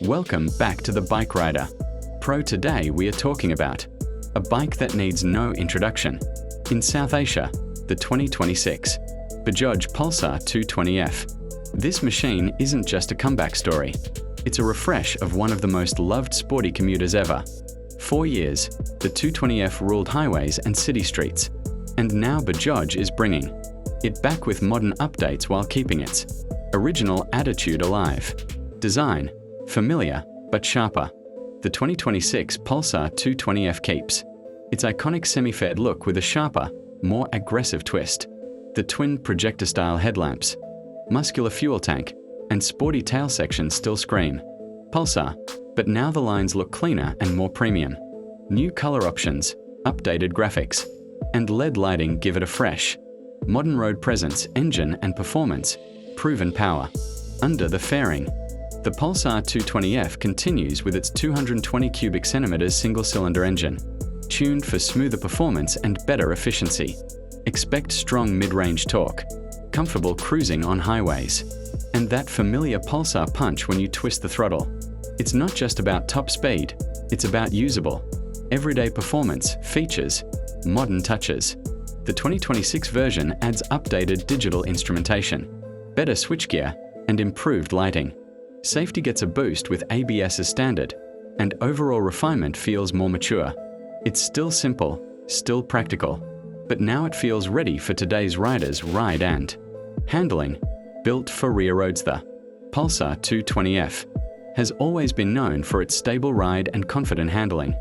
Welcome back to the Bike Rider Pro. Today we are talking about a bike that needs no introduction. In South Asia, the 2026 Bajaj Pulsar 220F. This machine isn't just a comeback story. It's a refresh of one of the most loved sporty commuters ever. 4 years, the 220F ruled highways and city streets. And now Bajaj is bringing it back with modern updates while keeping its original attitude alive. Design, familiar but sharper. The 2026 Pulsar 220F keeps its iconic semi-fade look with a sharper, more aggressive twist. The twin projector-style headlamps, muscular fuel tank, and sporty tail section still scream Pulsar, but now the lines look cleaner and more premium. New color options, updated graphics, and LED lighting give it a fresh, modern road presence, engine and performance, proven power. Under the fairing, the Pulsar 220F continues with its 220 cubic centimeters single-cylinder engine, tuned for smoother performance and better efficiency. Expect strong mid-range torque, comfortable cruising on highways, and that familiar Pulsar punch when you twist the throttle. It's not just about top speed, it's about usable, everyday performance, features, modern touches. The 2026 version adds updated digital instrumentation, better switchgear, and improved lighting. Safety gets a boost with ABS as standard, and overall refinement feels more mature. It's still simple, still practical, but now it feels ready for today's riders' ride and handling. Built for rear roads, the Pulsar 220F has always been known for its stable ride and confident handling.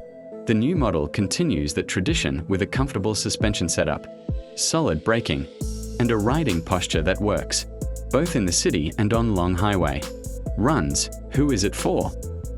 The new model continues that tradition with a comfortable suspension setup, solid braking, and a riding posture that works, both in the city and on long highway runs. Who is it for?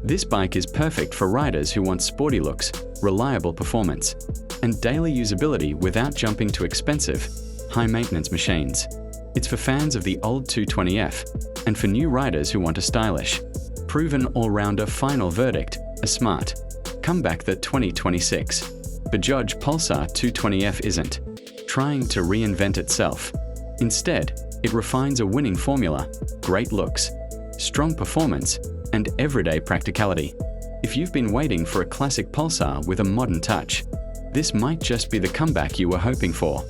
This bike is perfect for riders who want sporty looks, reliable performance, and daily usability without jumping to expensive, high-maintenance machines. It's for fans of the old 220F, and for new riders who want a stylish, proven all-rounder. Final verdict, a smart comeback. The 2026 Bajaj Pulsar 220F isn't trying to reinvent itself. Instead, it refines a winning formula: great looks, strong performance, and everyday practicality. If you've been waiting for a classic Pulsar with a modern touch, this might just be the comeback you were hoping for.